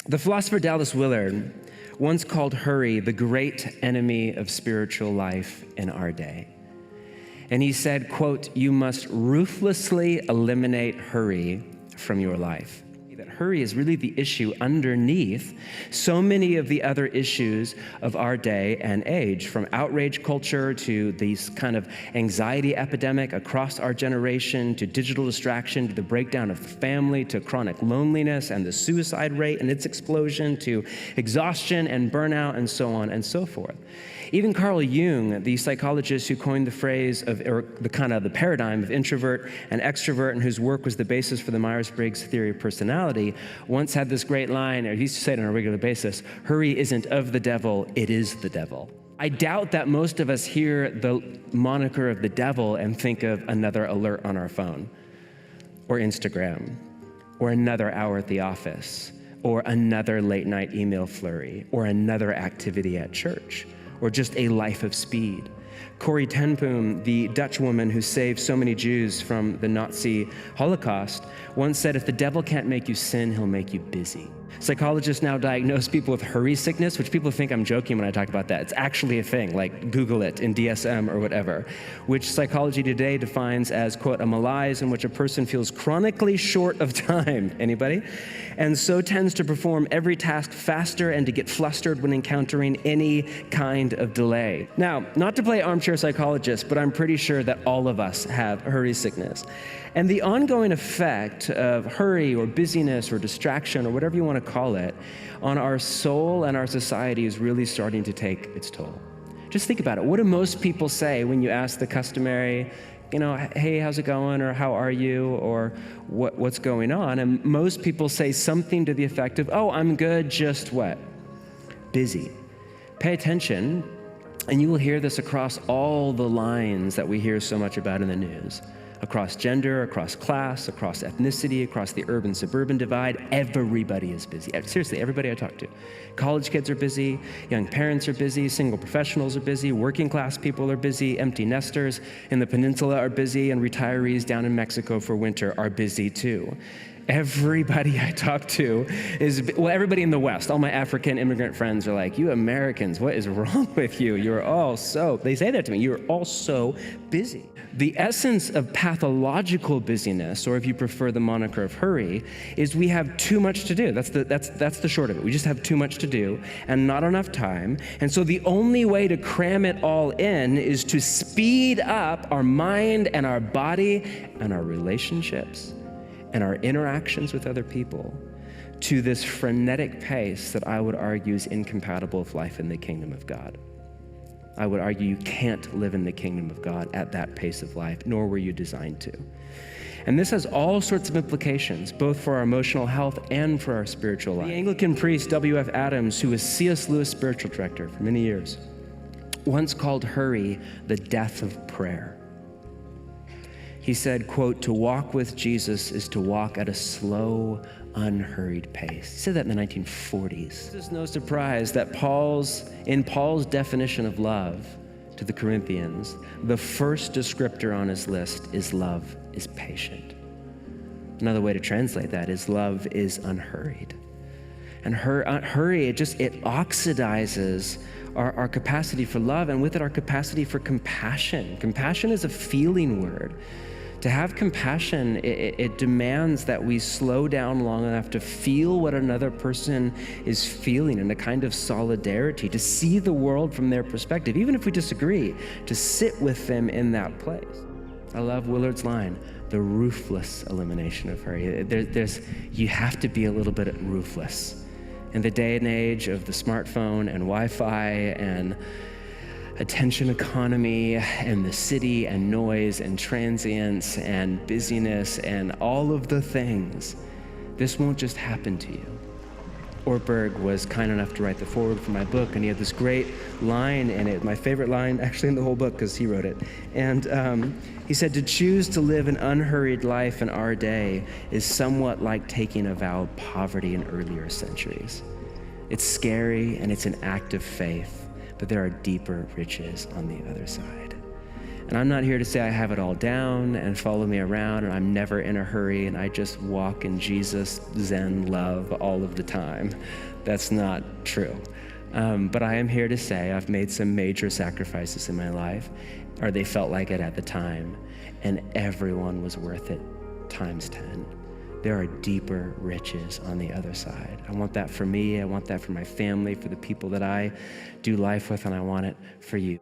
The philosopher Dallas Willard once called hurry the great enemy of spiritual life in our day. And he said, quote, "You must ruthlessly eliminate hurry from your life." That hurry is really the issue underneath so many of the other issues of our day and age, from outrage culture to these kind of anxiety epidemic across our generation, to digital distraction, to the breakdown of the family, to chronic loneliness and the suicide rate and its explosion, to exhaustion and burnout, and so on and so forth. Even Carl Jung, the psychologist who coined the phrase or the paradigm of introvert and extrovert, and whose work was the basis for the Myers-Briggs theory of personality, once had this great line, or he used to say it on a regular basis: "Hurry isn't of the devil, it is the devil." I doubt that most of us hear the moniker of the devil and think of another alert on our phone, or Instagram, or another hour at the office, or another late night email flurry, or another activity at church, or just a life of speed. Corrie ten Boom, the Dutch woman who saved so many Jews from the Nazi Holocaust, once said, "If the devil can't make you sin, he'll make you busy." Psychologists now diagnose people with hurry sickness, which people think I'm joking when I talk about that. It's actually a thing, like Google it in DSM or whatever, which psychology today defines as, quote, "a malaise in which a person feels chronically short of time." Anybody? And so tends to perform every task faster and to get flustered when encountering any kind of delay. Now, not to play armchair psychologist, but I'm pretty sure that all of us have hurry sickness. And the ongoing effect of hurry or busyness or distraction or whatever you want to call it on our soul and our society is really starting to take its toll. Just think about it. What do most people say when you ask the customary, "Hey, how's it going?" or "How are you?" or what's going on? And most people say something to the effect of, "Oh, I'm good, just what? Busy." Pay attention, and you will hear this across all the lines that we hear so much about in the news. Across gender, across class, across ethnicity, across the urban-suburban divide, everybody is busy. Seriously, everybody I talk to. College kids are busy, young parents are busy, single professionals are busy, working class people are busy, empty nesters in the peninsula are busy, and retirees down in Mexico for winter are busy too. Everybody I talk to everybody in the West, all my African immigrant friends are like, "You Americans, what is wrong with you? They say that to me, you're all so busy." The essence of pathological busyness, or if you prefer the moniker of hurry, is we have too much to do. That's the short of it. We just have too much to do and not enough time. And so the only way to cram it all in is to speed up our mind and our body and our relationships and our interactions with other people to this frenetic pace that I would argue is incompatible with life in the kingdom of God. I would argue you can't live in the kingdom of God at that pace of life, nor were you designed to. And this has all sorts of implications, both for our emotional health and for our spiritual life. The Anglican priest W.F. Adams, who was C.S. Lewis' spiritual director for many years, once called hurry the death of prayer. He said, quote, "To walk with Jesus is to walk at a slow, unhurried pace." He said that in the 1940s. It's no surprise that in Paul's definition of love to the Corinthians, the first descriptor on his list is love is patient. Another way to translate that is love is unhurried. And hurry, it oxidizes our capacity for love, and with it our capacity for compassion. Compassion is a feeling word. To have compassion, it demands that we slow down long enough to feel what another person is feeling in a kind of solidarity, to see the world from their perspective, even if we disagree, to sit with them in that place. I love Willard's line, the ruthless elimination of hurry. You have to be a little bit ruthless. In the day and age of the smartphone and Wi-Fi and attention economy and the city and noise and transience and busyness and all of the things, this won't just happen to you. Ortberg was kind enough to write the foreword for my book, and he had this great line in it, my favorite line actually in the whole book because he wrote it. And he said, "To choose to live an unhurried life in our day is somewhat like taking a vow of poverty in earlier centuries. It's scary and it's an act of faith, but there are deeper riches on the other side." And I'm not here to say I have it all down and follow me around and I'm never in a hurry and I just walk in Jesus, Zen love all of the time. That's not true. But I am here to say I've made some major sacrifices in my life, or they felt like it at the time, and everyone was worth it times 10. There are deeper riches on the other side. I want that for me, I want that for my family, for the people that I do life with, and I want it for you.